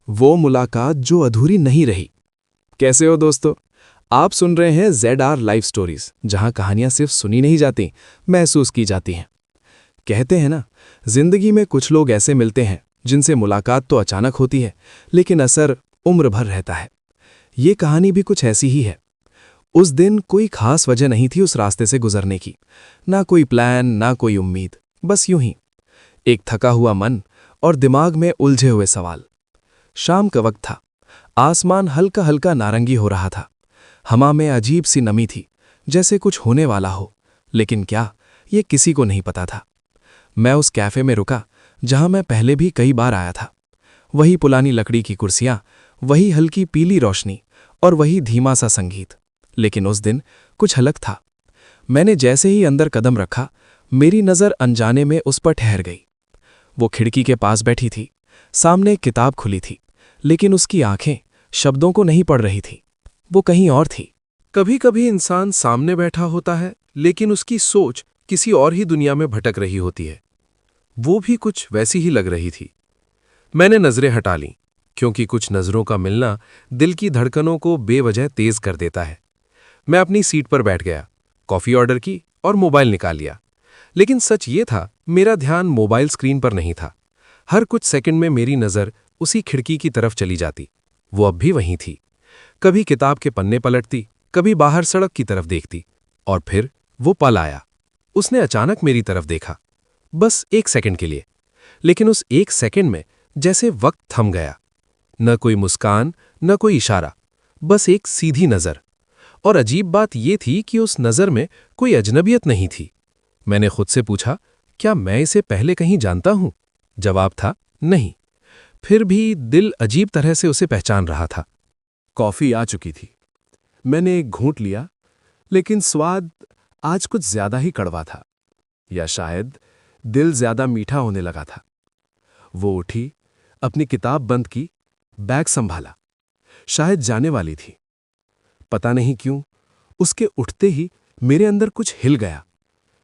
वो मुलाकात जो अधूरी नहीं रही। कैसे हो दोस्तों? आप सुन रहे हैं ZR लाइफ स्टोरीज, जहां कहानियां सिर्फ सुनी नहीं जाती, महसूस की जाती हैं। कहते हैं ना, जिंदगी में कुछ लोग ऐसे मिलते हैं जिनसे मुलाकात तो अचानक होती है, लेकिन असर उम्र भर रहता है। ये कहानी भी कुछ ऐसी ही है। उस दिन कोई खास वजह नहीं थी उस रास्ते से गुजरने की, ना कोई प्लान, ना कोई उम्मीद, बस यूं ही एक थका हुआ मन और दिमाग में उलझे हुए सवाल। शाम का वक्त था। आसमान हल्का हल्का नारंगी हो रहा था। हवा में अजीब सी नमी थी, जैसे कुछ होने वाला हो, लेकिन क्या, ये किसी को नहीं पता था। मैं उस कैफे में रुका जहां मैं पहले भी कई बार आया था। वही पुरानी लकड़ी की कुर्सियां, वही हल्की पीली रोशनी और वही धीमा सा संगीत। लेकिन उस दिन कुछ अलग था। मैंने जैसे ही अंदर कदम रखा, मेरी नज़र अनजाने में उस पर ठहर गई। वो खिड़की के पास बैठी थी। सामने एक किताब खुली थी, लेकिन उसकी आंखें शब्दों को नहीं पढ़ रही थी। वो कहीं और थी। कभी कभी इंसान सामने बैठा होता है, लेकिन उसकी सोच किसी और ही दुनिया में भटक रही होती है। वो भी कुछ वैसी ही लग रही थी। मैंने नजरें हटा लीं, क्योंकि कुछ नजरों का मिलना दिल की धड़कनों को बेवजह तेज कर देता है। मैं अपनी सीट पर बैठ गया, कॉफी ऑर्डर की और मोबाइल निकाल लिया। लेकिन सच ये था, मेरा ध्यान मोबाइल स्क्रीन पर नहीं था। हर कुछ सेकंड में मेरी नज़र उसी खिड़की की तरफ चली जाती। वो अब भी वहीं थी। कभी किताब के पन्ने पलटती, कभी बाहर सड़क की तरफ देखती, और फिर वो पल आया। उसने अचानक मेरी तरफ देखा, बस एक सेकंड के लिए। लेकिन उस एक सेकंड में जैसे वक्त थम गया। न कोई मुस्कान, न कोई इशारा, बस एक सीधी नज़र। और अजीब बात यह थी कि उस नज़र में कोई अजनबियत नहीं थी। मैंने खुद से पूछा, क्या मैं इसे पहले कहीं जानता हूं? जवाब था नहीं। फिर भी दिल अजीब तरह से उसे पहचान रहा था। कॉफी आ चुकी थी। मैंने एक घूंट लिया, लेकिन स्वाद आज कुछ ज्यादा ही कड़वा था, या शायद दिल ज्यादा मीठा होने लगा था। वो उठी, अपनी किताब बंद की, बैग संभाला। शायद जाने वाली थी। पता नहीं क्यों, उसके उठते ही मेरे अंदर कुछ हिल गया,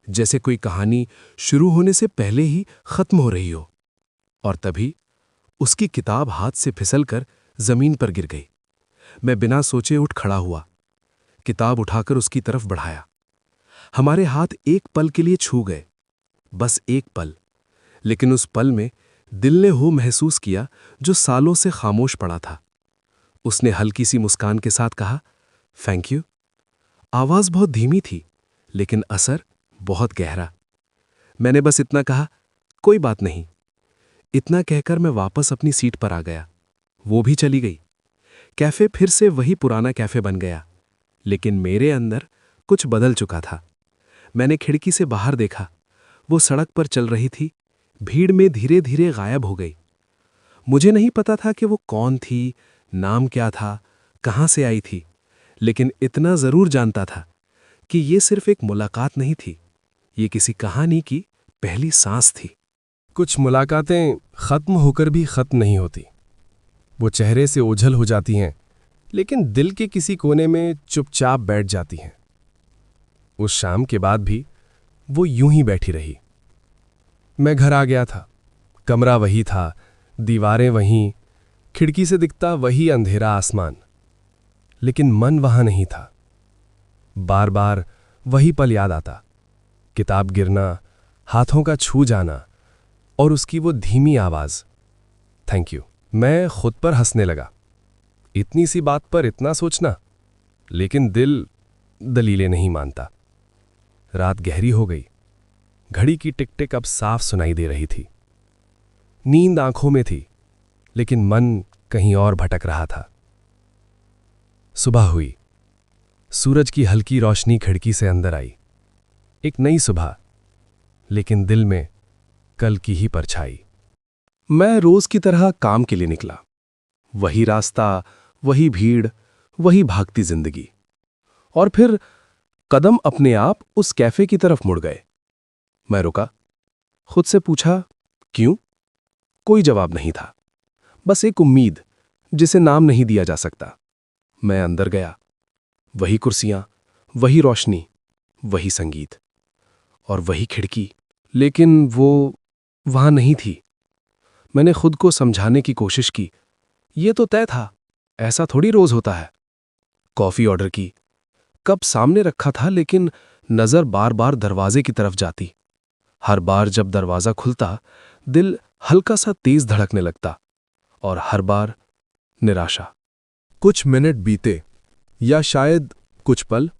जैसे कोई कहानी शुरू होने से पहले ही खत्म हो रही हो। और तभी उसकी किताब हाथ से फिसलकर जमीन पर गिर गई। मैं बिना सोचे उठ खड़ा हुआ, किताब उठाकर उसकी तरफ बढ़ाया। हमारे हाथ एक पल के लिए छू गए, बस एक पल। लेकिन उस पल में दिल ने वो महसूस किया जो सालों से खामोश पड़ा था। उसने हल्की सी मुस्कान के साथ कहा, थैंक यू। आवाज बहुत धीमी थी, लेकिन असर बहुत गहरा। मैंने बस इतना कहा, कोई बात नहीं। इतना कहकर मैं वापस अपनी सीट पर आ गया। वो भी चली गई। कैफे फिर से वही पुराना कैफे बन गया, लेकिन मेरे अंदर कुछ बदल चुका था। मैंने खिड़की से बाहर देखा। वो सड़क पर चल रही थी, भीड़ में धीरे धीरे गायब हो गई। मुझे नहीं पता था कि वो कौन थी, नाम क्या था, कहां से आई थी, लेकिन इतना जरूर जानता था कि ये सिर्फ एक मुलाकात नहीं थी, ये किसी कहानी की पहली सांस थी। कुछ मुलाकातें खत्म होकर भी खत्म नहीं होती। वो चेहरे से ओझल हो जाती हैं, लेकिन दिल के किसी कोने में चुपचाप बैठ जाती हैं। उस शाम के बाद भी वो यूं ही बैठी रही। मैं घर आ गया था। कमरा वही था, दीवारें वहीं, खिड़की से दिखता वही अंधेरा आसमान, लेकिन मन वहां नहीं था। बार बार वही पल याद आता, किताब गिरना, हाथों का छू जाना, और उसकी वो धीमी आवाज, थैंक यू। मैं खुद पर हंसने लगा। इतनी सी बात पर इतना सोचना, लेकिन दिल दलीलें नहीं मानता। रात गहरी हो गई। घड़ी की टिक टिक अब साफ सुनाई दे रही थी। नींद आंखों में थी, लेकिन मन कहीं और भटक रहा था। सुबह हुई। सूरज की हल्की रोशनी खिड़की से अंदर आई। एक नई सुबह, लेकिन दिल में कल की ही परछाई। मैं रोज की तरह काम के लिए निकला। वही रास्ता, वही भीड़, वही भागती जिंदगी। और फिर कदम अपने आप उस कैफे की तरफ मुड़ गए। मैं रुका, खुद से पूछा, क्यों? कोई जवाब नहीं था, बस एक उम्मीद जिसे नाम नहीं दिया जा सकता। मैं अंदर गया। वही कुर्सियां, वही रोशनी, वही संगीत और वही खिड़की, लेकिन वो वहां नहीं थी। मैंने खुद को समझाने की कोशिश की, ये तो तय था, ऐसा थोड़ी रोज होता है। कॉफी ऑर्डर की, कप सामने रखा था, लेकिन नजर बार बार दरवाजे की तरफ जाती। हर बार जब दरवाजा खुलता, दिल हल्का सा तेज धड़कने लगता, और हर बार निराशा। कुछ मिनट बीते, या शायद कुछ पल।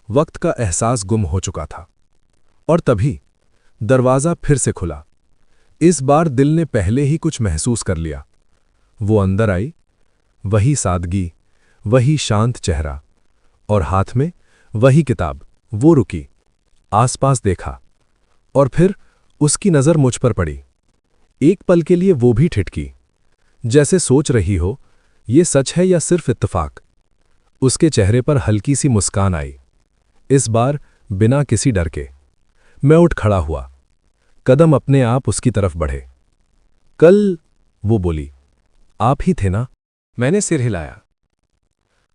वक्त का एहसास गुम हो चुका था, और तभी दरवाजा फिर से खुला। इस बार दिल ने पहले ही कुछ महसूस कर लिया। वो अंदर आई, वही सादगी, वही शांत चेहरा, और हाथ में वही किताब। वो रुकी, आसपास देखा, और फिर उसकी नज़र मुझ पर पड़ी। एक पल के लिए वो भी ठिठकी, जैसे सोच रही हो ये सच है या सिर्फ इत्तेफाक। उसके चेहरे पर हल्की सी मुस्कान आई, इस बार बिना किसी डर के। मैं उठ खड़ा हुआ, कदम अपने आप उसकी तरफ बढ़े। कल, वो बोली, आप ही थे ना? मैंने सिर हिलाया।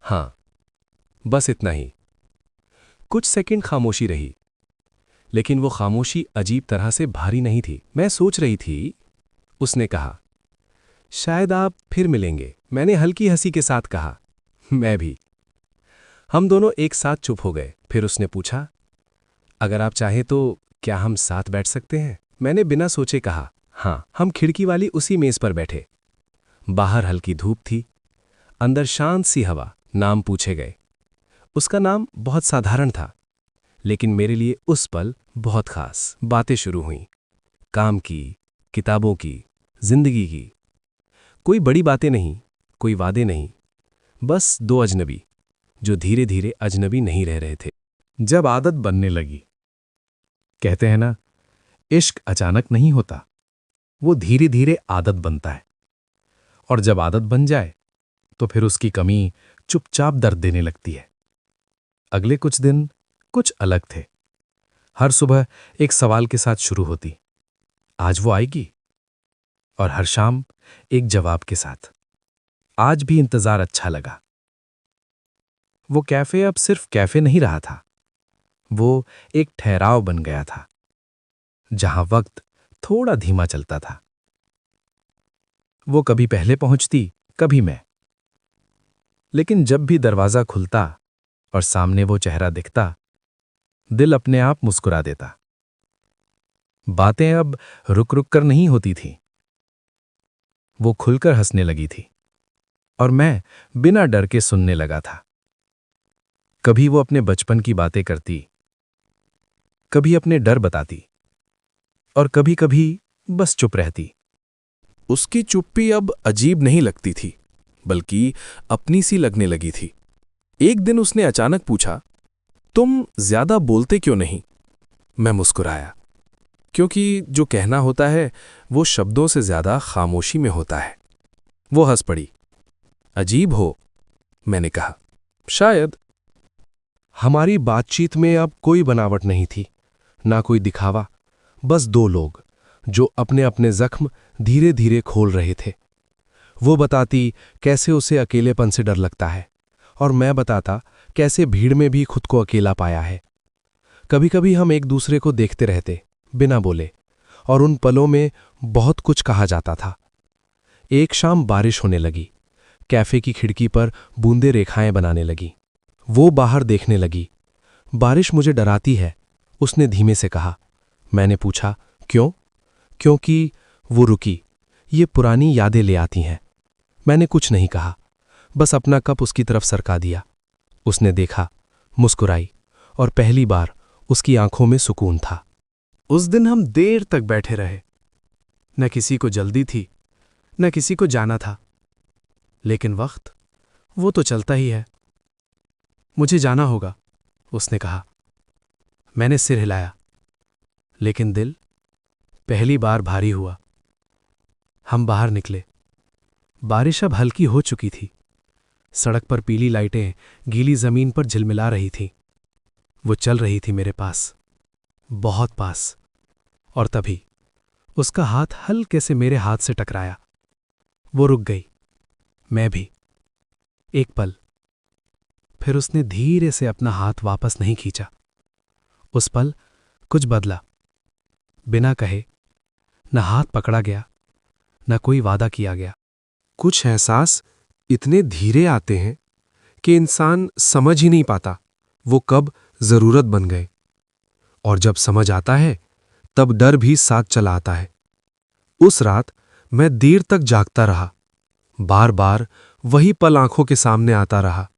हाँ, बस इतना ही। कुछ सेकंड खामोशी रही, लेकिन वो खामोशी अजीब तरह से भारी नहीं थी। मैं सोच रही थी, उसने कहा, शायद आप फिर मिलेंगे। मैंने हल्की हंसी के साथ कहा, मैं भी। हम दोनों एक साथ चुप हो गए। फिर उसने पूछा, अगर आप चाहें तो क्या हम साथ बैठ सकते हैं? मैंने बिना सोचे कहा, हाँ। हम खिड़की वाली उसी मेज पर बैठे। बाहर हल्की धूप थी, अंदर शांत सी हवा। नाम पूछे गए। उसका नाम बहुत साधारण था, लेकिन मेरे लिए उस पल बहुत खास। बातें शुरू हुईं, काम की, किताबों की, जिंदगी की। कोई बड़ी बातें नहीं, कोई वादे नहीं, बस दो अजनबी जो धीरे धीरे अजनबी नहीं रह रहे थे। जब आदत बनने लगी, कहते हैं ना, इश्क अचानक नहीं होता, वो धीरे धीरे आदत बनता है। और जब आदत बन जाए तो फिर उसकी कमी चुपचाप दर्द देने लगती है। अगले कुछ दिन कुछ अलग थे। हर सुबह एक सवाल के साथ शुरू होती, आज वो आएगी? और हर शाम एक जवाब के साथ, आज भी इंतजार अच्छा लगा। वो कैफे अब सिर्फ कैफे नहीं रहा था, वो एक ठहराव बन गया था, जहां वक्त थोड़ा धीमा चलता था। वो कभी पहले पहुंचती, कभी मैं। लेकिन जब भी दरवाजा खुलता और सामने वो चेहरा दिखता, दिल अपने आप मुस्कुरा देता। बातें अब रुक रुक कर नहीं होती थी, वो खुलकर हंसने लगी थी, और मैं बिना डर के सुनने लगा था। कभी वो अपने बचपन की बातें करती, कभी अपने डर बताती, और कभी कभी बस चुप रहती। उसकी चुप्पी अब अजीब नहीं लगती थी, बल्कि अपनी सी लगने लगी थी। एक दिन उसने अचानक पूछा, तुम ज्यादा बोलते क्यों नहीं? मैं मुस्कुराया, क्योंकि जो कहना होता है वो शब्दों से ज्यादा खामोशी में होता है। वो हंस पड़ी। अजीब हो, मैंने कहा, शायद। हमारी बातचीत में अब कोई बनावट नहीं थी, ना कोई दिखावा, बस दो लोग जो अपने अपने जख्म धीरे धीरे खोल रहे थे। वो बताती कैसे उसे अकेलेपन से डर लगता है, और मैं बताता कैसे भीड़ में भी खुद को अकेला पाया है। कभी कभी हम एक दूसरे को देखते रहते, बिना बोले, और उन पलों में बहुत कुछ कहा जाता था। एक शाम बारिश होने लगी, कैफे की खिड़की पर बूंदे रेखाएं बनाने लगी। वो बाहर देखने लगी। बारिश मुझे डराती है, उसने धीमे से कहा। मैंने पूछा, क्यों? क्योंकि वो रुकी, ये पुरानी यादें ले आती हैं। मैंने कुछ नहीं कहा, बस अपना कप उसकी तरफ सरका दिया। उसने देखा, मुस्कुराई, और पहली बार उसकी आंखों में सुकून था। उस दिन हम देर तक बैठे रहे। न किसी को जल्दी थी, न किसी को जाना था, लेकिन वक्त, वो तो चलता ही है। मुझे जाना होगा, उसने कहा। मैंने सिर हिलाया, लेकिन दिल पहली बार भारी हुआ। हम बाहर निकले। बारिश अब हल्की हो चुकी थी। सड़क पर पीली लाइटें गीली जमीन पर झिलमिला रही थीं। वो चल रही थी मेरे पास, बहुत पास, और तभी उसका हाथ हल्के से मेरे हाथ से टकराया। वो रुक गई, मैं भी। एक पल, फिर उसने धीरे से अपना हाथ वापस नहीं खींचा। उस पल कुछ बदला। बिना कहे, न हाथ पकड़ा गया, न कोई वादा किया गया। कुछ एहसास इतने धीरे आते हैं कि इंसान समझ ही नहीं पाता वो कब जरूरत बन गए, और जब समझ आता है तब डर भी साथ चला आता है। उस रात मैं देर तक जागता रहा, बार बार वही पल आंखों के सामने आता रहा।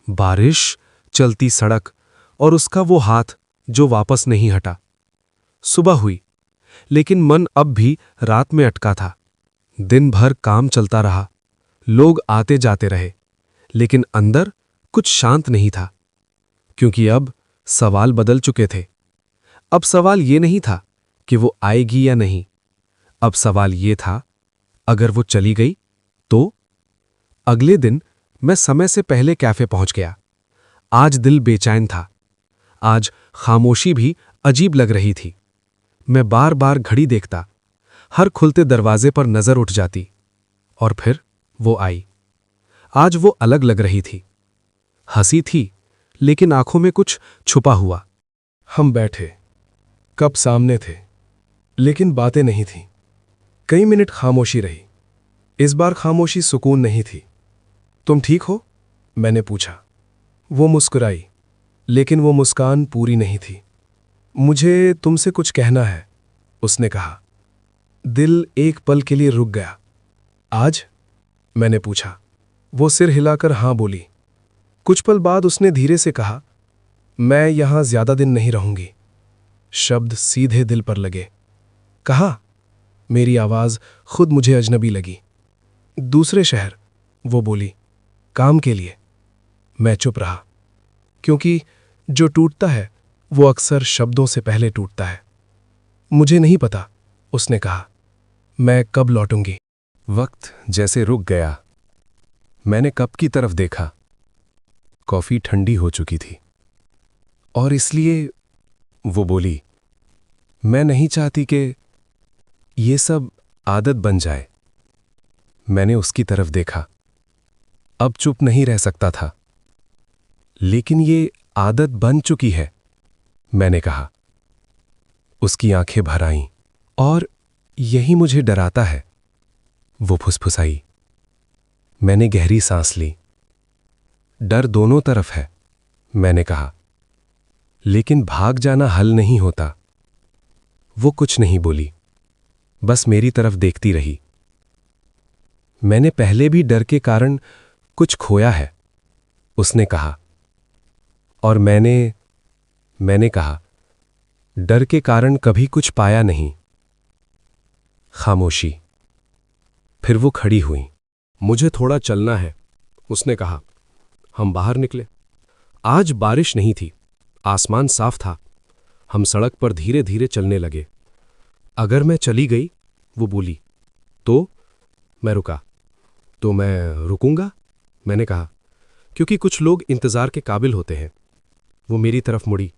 बारिश, चलती सड़क और उसका वो हाथ जो वापस नहीं हटा। सुबह हुई, लेकिन मन अब भी रात में अटका था। दिन भर काम चलता रहा, लोग आते जाते रहे, लेकिन अंदर कुछ शांत नहीं था, क्योंकि अब सवाल बदल चुके थे। अब सवाल ये नहीं था कि वो आएगी या नहीं, अब सवाल ये था, अगर वो चली गई तो? अगले दिन मैं समय से पहले कैफे पहुंच गया। आज दिल बेचैन था, आज खामोशी भी अजीब लग रही थी। मैं बार बार घड़ी देखता, हर खुलते दरवाजे पर नजर उठ जाती, और फिर वो आई। आज वो अलग लग रही थी, हंसी थी, लेकिन आंखों में कुछ छुपा हुआ। हम बैठे, कप सामने थे, लेकिन बातें नहीं थीं। कई मिनट खामोशी रही। इस बार खामोशी सुकून नहीं थी। तुम ठीक हो? मैंने पूछा। वो मुस्कुराई, लेकिन वो मुस्कान पूरी नहीं थी। मुझे तुमसे कुछ कहना है, उसने कहा। दिल एक पल के लिए रुक गया। आज? मैंने पूछा। वो सिर हिलाकर हां बोली। कुछ पल बाद उसने धीरे से कहा, मैं यहां ज्यादा दिन नहीं रहूंगी। शब्द सीधे दिल पर लगे। कहा? मेरी आवाज खुद मुझे अजनबी लगी। दूसरे शहर, वो बोली, काम के लिए। मैं चुप रहा, क्योंकि जो टूटता है वो अक्सर शब्दों से पहले टूटता है। मुझे नहीं पता, उसने कहा, मैं कब लौटूंगी। वक्त जैसे रुक गया। मैंने कप की तरफ देखा। कॉफी ठंडी हो चुकी थी, और इसलिए वो बोली, मैं नहीं चाहती कि ये सब आदत बन जाए। मैंने उसकी तरफ देखा। अब चुप नहीं रह सकता था। लेकिन ये आदत बन चुकी है, मैंने कहा। उसकी आंखें भर आईं, और यही मुझे डराता है, वो फुसफुसाई। मैंने गहरी सांस ली। डर दोनों तरफ है, मैंने कहा, लेकिन भाग जाना हल नहीं होता। वो कुछ नहीं बोली, बस मेरी तरफ देखती रही। मैंने पहले भी डर के कारण कुछ खोया है, उसने कहा। और मैंने कहा, डर के कारण कभी कुछ पाया नहीं। खामोशी। फिर वो खड़ी हुई। मुझे थोड़ा चलना है, उसने कहा। हम बाहर निकले। आज बारिश नहीं थी, आसमान साफ था। हम सड़क पर धीरे धीरे चलने लगे। अगर मैं चली गई, वो बोली, तो? मैं रुका। तो मैं रुकूंगा, मैंने कहा, क्योंकि कुछ लोग इंतजार के काबिल होते हैं। वो मेरी तरफ मुड़ी।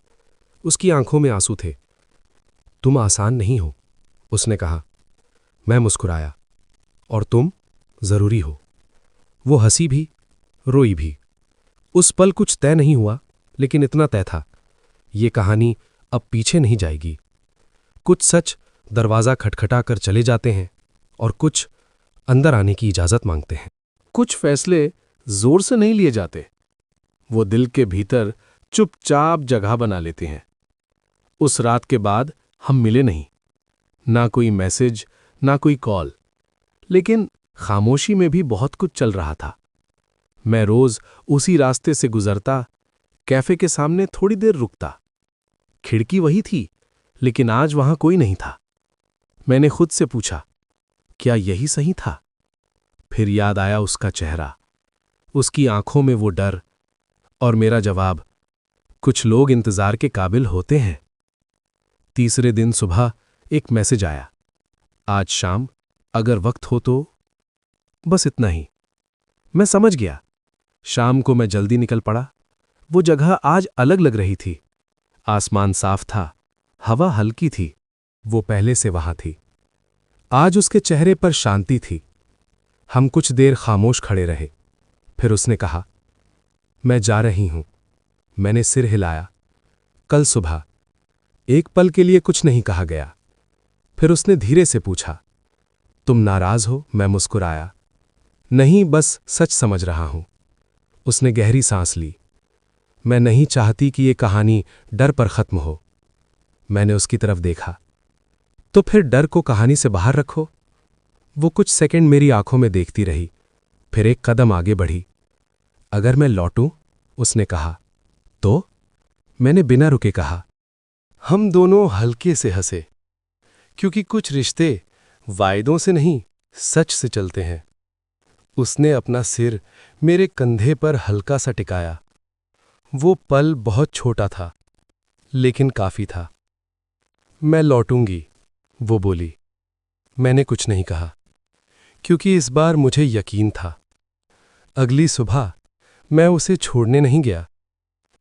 उसकी आंखों में आंसू थे। तुम आसान नहीं हो, उसने कहा। मैं मुस्कुराया। और तुम जरूरी हो। वो हंसी भी, रोई भी। उस पल कुछ तय नहीं हुआ, लेकिन इतना तय था, ये कहानी अब पीछे नहीं जाएगी। कुछ सच दरवाजा खटखटा कर चले जाते हैं, और कुछ अंदर आने की इजाजत मांगते हैं। कुछ फैसले जोर से नहीं लिए जाते, वो दिल के भीतर चुपचाप जगह बना लेते हैं। उस रात के बाद हम मिले नहीं, ना कोई मैसेज, ना कोई कॉल, लेकिन खामोशी में भी बहुत कुछ चल रहा था। मैं रोज उसी रास्ते से गुजरता, कैफे के सामने थोड़ी देर रुकता। खिड़की वही थी, लेकिन आज वहां कोई नहीं था। मैंने खुद से पूछा, क्या यही सही था? फिर याद आया उसका चेहरा, उसकी आंखों में वो डर, और मेरा जवाब, कुछ लोग इंतजार के काबिल होते हैं। तीसरे दिन सुबह एक मैसेज आया, आज शाम अगर वक्त हो तो। बस इतना ही। मैं समझ गया। शाम को मैं जल्दी निकल पड़ा। वो जगह आज अलग लग रही थी। आसमान साफ था, हवा हल्की थी। वो पहले से वहां थी। आज उसके चेहरे पर शांति थी। हम कुछ देर खामोश खड़े रहे। फिर उसने कहा, मैं जा रही हूं। मैंने सिर हिलाया। कल सुबह। एक पल के लिए कुछ नहीं कहा गया। फिर उसने धीरे से पूछा, तुम नाराज हो? मैं मुस्कुराया। नहीं, बस सच समझ रहा हूं। उसने गहरी सांस ली। मैं नहीं चाहती कि ये कहानी डर पर खत्म हो। मैंने उसकी तरफ देखा। तो फिर डर को कहानी से बाहर रखो। वो कुछ सेकंड मेरी आंखों में देखती रही, फिर एक कदम आगे बढ़ी। अगर मैं लौटूं? उसने कहा। तो? मैंने बिना रुके कहा। हम दोनों हल्के से हंसे, क्योंकि कुछ रिश्ते वायदों से नहीं, सच से चलते हैं। उसने अपना सिर मेरे कंधे पर हल्का सा टिकाया। वो पल बहुत छोटा था, लेकिन काफी था। मैं लौटूंगी, वो बोली। मैंने कुछ नहीं कहा, क्योंकि इस बार मुझे यकीन था। अगली सुबह मैं उसे छोड़ने नहीं गया,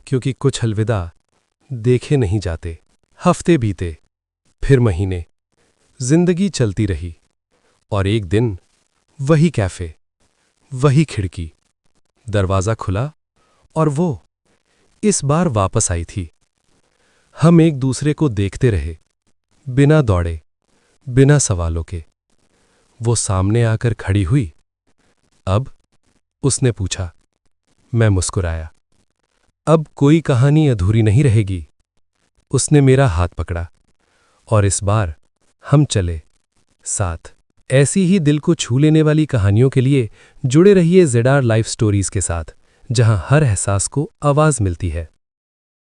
क्योंकि कुछ अलविदा देखे नहीं जाते। हफ्ते बीते, फिर महीने। जिंदगी चलती रही, और एक दिन वही कैफे, वही खिड़की। दरवाजा खुला और वो इस बार वापस आई थी। हम एक दूसरे को देखते रहे, बिना दौड़े, बिना सवालों के। वो सामने आकर खड़ी हुई। अब? उसने पूछा। मैं मुस्कुराया। अब कोई कहानी अधूरी नहीं रहेगी। उसने मेरा हाथ पकड़ा, और इस बार हम चले साथ। ऐसी ही दिल को छू लेने वाली कहानियों के लिए जुड़े रहिए ZR लाइफ स्टोरीज के साथ, जहां हर एहसास को आवाज मिलती है।